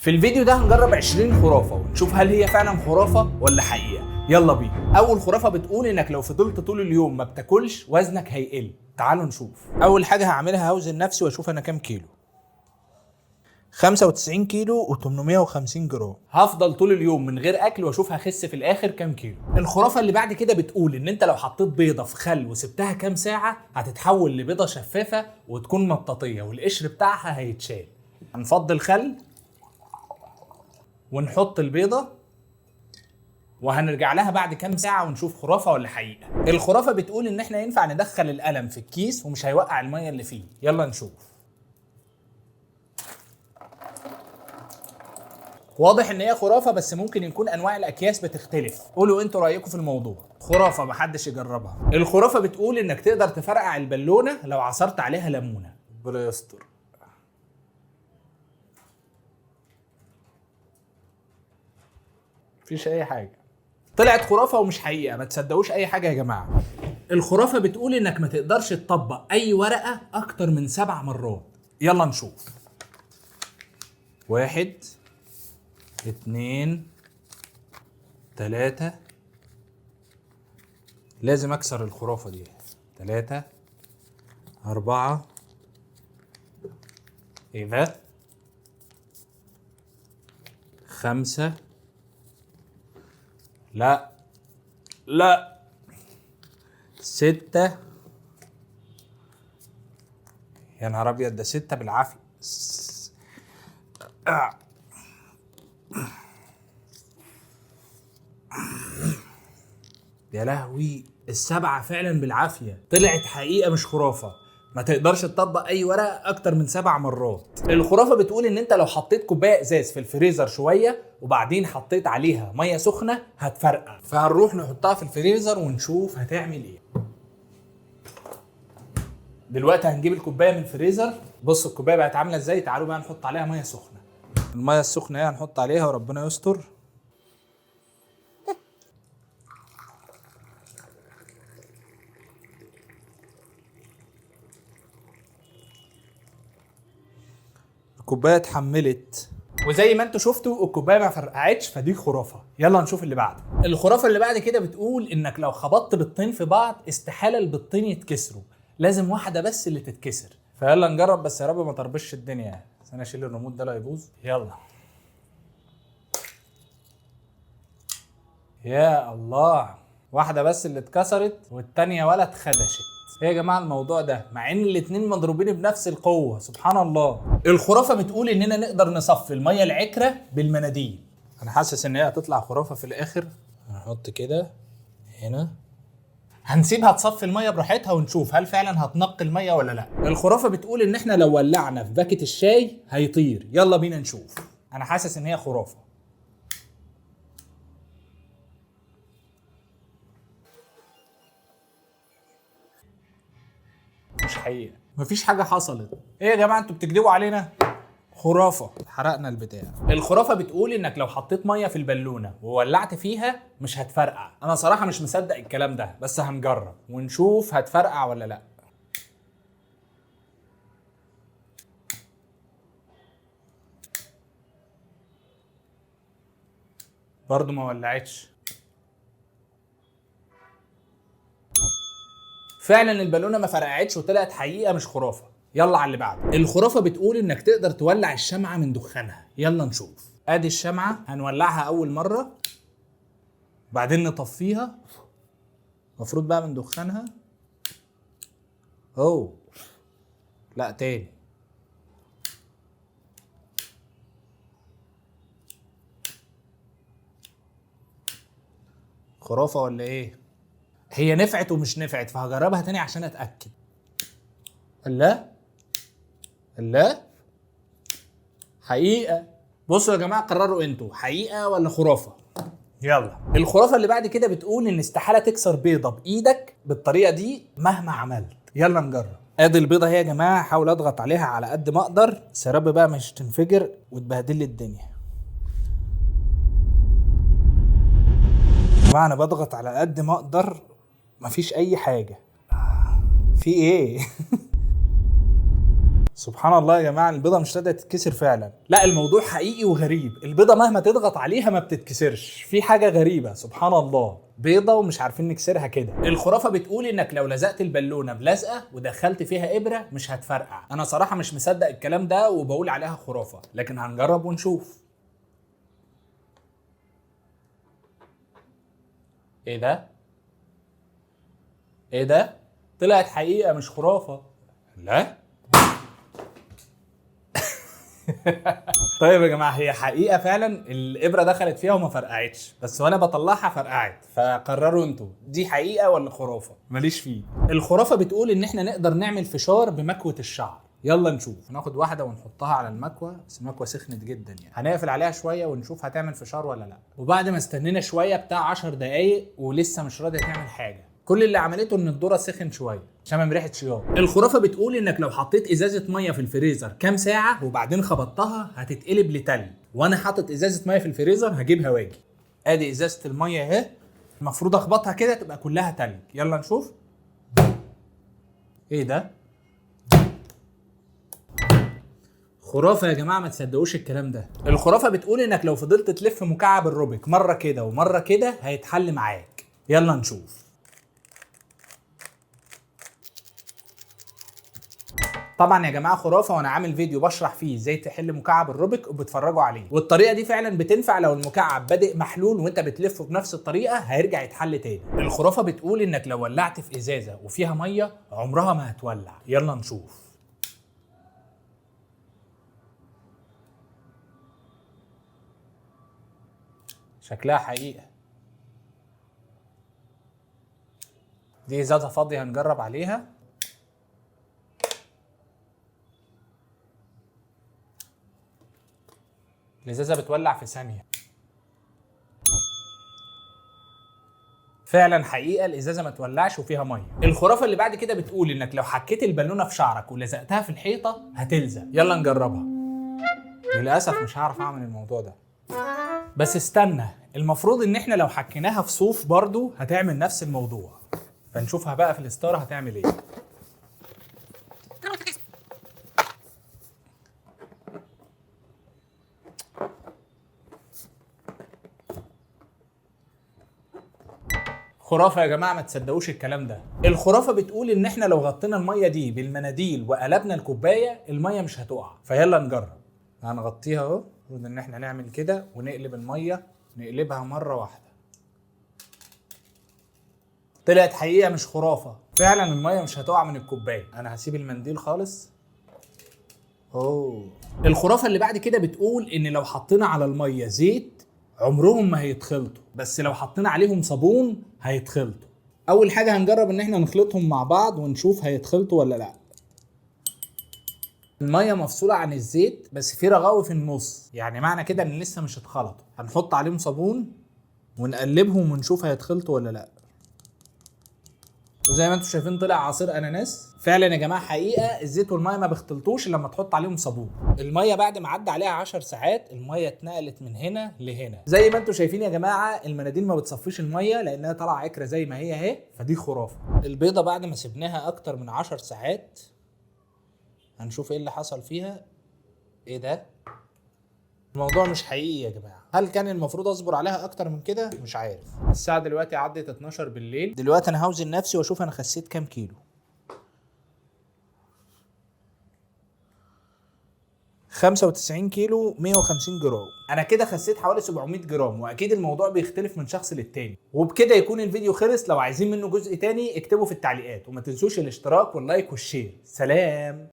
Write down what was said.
في الفيديو ده هنجرب 20 خرافة ونشوف هل هي فعلا خرافة ولا حقيقة. يلا بينا. أول خرافة بتقول إنك لو فضلت طول اليوم ما بتاكلش وزنك هيقل. تعالوا نشوف. أول حاجة هعملها هوزن نفسي وأشوف أنا كام كيلو. 95 كيلو و850 جرام. هفضل طول اليوم من غير اكل واشوف هخس في الاخر كام كيلو. الخرافه اللي بعد كده بتقول ان انت لو حطيت بيضه في خل وسبتها كام ساعه هتتحول لبيضه شفافه وتكون مطاطيه والقشر بتاعها هيتشال. هنفضي الخل ونحط البيضه وهنرجع لها بعد كام ساعه ونشوف خرافه ولا حقيقه. الخرافه بتقول ان احنا ينفع ندخل القلم في الكيس ومش هيوقع الميه اللي فيه. يلا نشوف. واضح ان هي خرافه بس ممكن يكون انواع الاكياس بتختلف. قولوا انتوا رايكم في الموضوع. خرافه محدش يجربها. الخرافه بتقول انك تقدر تفرقع البالونه لو عصرت عليها ليمونه. ربنا يستر. مفيش اي حاجه. طلعت خرافه ومش حقيقه، ما تصدقوش اي حاجه يا جماعه. الخرافه بتقول انك ما تقدرش تطبق اي ورقه اكتر من 7 مرات. يلا نشوف. 1 2 3. لازم اكسر الخرافة دي. 3 4. ايه ده؟ 5. لا 6. يا نهار ابيض، ده 6 بالعافية. يا لهوي، ال7 فعلا بالعافية. طلعت حقيقة مش خرافة. ما تقدرش تطبق اي ورقة اكتر من 7 مرات. الخرافة بتقول ان انت لو حطيت كوباية ازاز في الفريزر شوية وبعدين حطيت عليها مية سخنة هتفرقع. فهنروح نحطها في الفريزر ونشوف هتعمل ايه. دلوقتي هنجيب الكوباية من الفريزر. بصوا الكوباية بقت عاملة ازاي. تعالوا بقى نحط عليها مية سخنة. المية السخنة ايه هنحط عليها وربنا يستر. الكوبايه اتحملت وزي ما انتوا شفتوا الكوبايه ما فرقعتش، فدي خرافه. يلا نشوف اللي بعده. الخرافه اللي بعد كده بتقول انك لو خبطت بيضتين في بعض استحاله البيضتين يتكسروا، لازم واحده بس اللي تتكسر. فيلا نجرب بس يا رب ما تربش الدنيا. بس انا اشيل الريموت ده لا يبوظ. يلا. يا الله، واحده بس اللي اتكسرت والتانيه ولا اتخدشت. ايه يا جماعه الموضوع ده، مع ان الاتنين مضروبين بنفس القوه. سبحان الله. الخرافه بتقول اننا نقدر نصفي الميه العكره بالمناديل. انا حاسس ان هي هتطلع خرافه في الاخر. هنحط كده هنا، هنسيبها تصفي الميه براحتها ونشوف هل فعلا هتنقي الميه ولا لا. الخرافه بتقول ان احنا لو ولعنا في باكيت الشاي هيطير. يلا بينا نشوف. انا حاسس ان هي خرافه. مش حقيقة. مفيش حاجة حصلت. ايه يا جماعة انتوا بتكذبوا علينا؟ خرافة. حرقنا البتاع. الخرافة بتقول انك لو حطيت مية في البالونة وولعت فيها مش هتفرقع. انا صراحة مش مصدق الكلام ده بس هنجرب ونشوف هتفرقع ولا لا. برضو ما ولعتش. فعلا البالونه ما فرقعتش وطلعت حقيقه مش خرافه. يلا على اللي بعده. الخرافه بتقول انك تقدر تولع الشمعه من دخانها. يلا نشوف. ادي الشمعه هنولعها اول مره بعدين نطفيها. المفروض بقى من دخانها. اوه لا تاني. خرافه ولا ايه؟ هي نفعت ومش نفعت فهجربها تاني عشان اتاكد. لا حقيقه. بصوا يا جماعه قرروا انتوا حقيقه ولا خرافه. يلا. الخرافه اللي بعد كده بتقول ان استحاله تكسر بيضه بايدك بالطريقه دي مهما عملت. يلا نجرب. ادي البيضه اهي يا جماعه. حاول اضغط عليها على قد ما اقدر بس يا رب بقى مش تنفجر وتبهدل لي الدنيا. يا جماعه انا بضغط على قد ما اقدر مفيش اي حاجه. في ايه؟ سبحان الله يا جماعه، البيضه مش راضيه تتكسر فعلا. لا الموضوع حقيقي وغريب، البيضه مهما تضغط عليها ما بتتكسرش، في حاجه غريبه سبحان الله، بيضه ومش عارفين نكسرها كده. الخرافه بتقول انك لو لزقت البالونه بلزقه ودخلت فيها ابره مش هتفرقع. انا صراحه مش مصدق الكلام ده وبقول عليها خرافه، لكن هنجرب ونشوف. ايه ده؟ ايه ده؟ طلعت حقيقه مش خرافه. لا طيب يا جماعه، هي حقيقه فعلا الابره دخلت فيها وما فرقعتش، بس وانا بطلعها فرقعت، فقرروا انتوا دي حقيقه ولا خرافه. ماليش فيه. الخرافه بتقول ان احنا نقدر نعمل فشار بمكوه الشعر. يلا نشوف. ناخد واحده ونحطها على المكوه، بس المكوه سخنت جدا يعني، هنقفل عليها شويه ونشوف هتعمل فشار ولا لا. وبعد ما استنينا شويه بتاع 10 دقايق ولسه مش راضيه تعمل حاجه، كل اللي عملته ان الذره سخن شويه، شمم ريحه شياط. الخرافه بتقول انك لو حطيت ازازه ميه في الفريزر كام ساعه وبعدين خبطتها هتتقلب لتلج، وانا حاطط ازازه ميه في الفريزر هجيبها واجي. ادي ازازه الميه اهي، المفروض اخبطها كده تبقى كلها تلج. يلا نشوف. ايه ده؟ خرافه يا جماعه، ما تصدقوش الكلام ده. الخرافه بتقول انك لو فضلت تلف مكعب الروبيك مره كده ومره كده هيتحل معاك. يلا نشوف. طبعا يا جماعه خرافه، وانا عامل فيديو بشرح فيه ازاي تحل مكعب الروبيك وبتفرجوا عليه، والطريقه دي فعلا بتنفع لو المكعب بادئ محلول وانت بتلفه بنفس الطريقه هيرجع يتحل تاني. الخرافه بتقول انك لو ولعت في ازازه وفيها ميه عمرها ما هتولع. يلا نشوف. شكلها حقيقه. دي ازازه فاضيه هنجرب عليها. الازازه بتولع في ثانيه. فعلا حقيقه الازازه ما تولعش وفيها ميه. الخرافه اللي بعد كده بتقول انك لو حكيت البالونه في شعرك ولزقتها في الحيطه هتلزق. يلا نجربها. للاسف مش هعرف اعمل الموضوع ده، بس استنى، المفروض ان احنا لو حكيناها في صوف برضو هتعمل نفس الموضوع، فنشوفها بقى في الستاره هتعمل ايه. خرافه يا جماعه، ما تصدقوش الكلام ده. الخرافه بتقول ان احنا لو غطينا الميه دي بالمناديل وقلبنا الكوبايه الميه مش هتقع، فيلا نجرب. هنغطيها اهو، المفروض ان احنا نعمل كده ونقلب الميه، نقلبها مره واحده. طلعت حقيقه مش خرافه، فعلا الميه مش هتقع من الكوبايه. انا هسيب المنديل خالص. الخرافه اللي بعد كده بتقول ان لو حطينا على الميه زيت عمرهم ما هيتخلطوا، بس لو حطينا عليهم صابون هيتخلطوا. اول حاجه هنجرب ان احنا نخلطهم مع بعض ونشوف هيتخلطوا ولا لا. الميه مفصوله عن الزيت بس في رغاوي في النص، يعني معنى كده ان لسه مش اتخلطوا. هنحط عليهم صابون ونقلبهم ونشوف هيتخلطوا ولا لا. وزي ما انتم شايفين طلع عصير اناناس. فعلا يا جماعه حقيقه الزيت والميه ما بيختلطوش لما تحط عليهم صابون. الميه بعد ما عدى عليها 10 ساعات الميه اتنقلت من هنا لهنا. زي ما انتم شايفين يا جماعه المناديل ما بتصفيش الميه لانها طالعه عكره زي ما هي اهي، فدي خرافه. البيضه بعد ما سبناها اكتر من 10 ساعات هنشوف ايه اللي حصل فيها. ايه ده؟ الموضوع مش حقيقي يا جماعه. هل كان المفروض اصبر عليها اكتر من كده؟ مش عارف. الساعه دلوقتي عدت 12 بالليل. دلوقتي انا هوزن نفسي واشوف انا خسيت كام كيلو. 95 كيلو 150 جرام. انا كده خسيت حوالي 700 جرام، واكيد الموضوع بيختلف من شخص للتاني. وبكده يكون الفيديو خلص. لو عايزين منه جزء تاني اكتبوا في التعليقات، وما تنسوش الاشتراك واللايك والشير. سلام.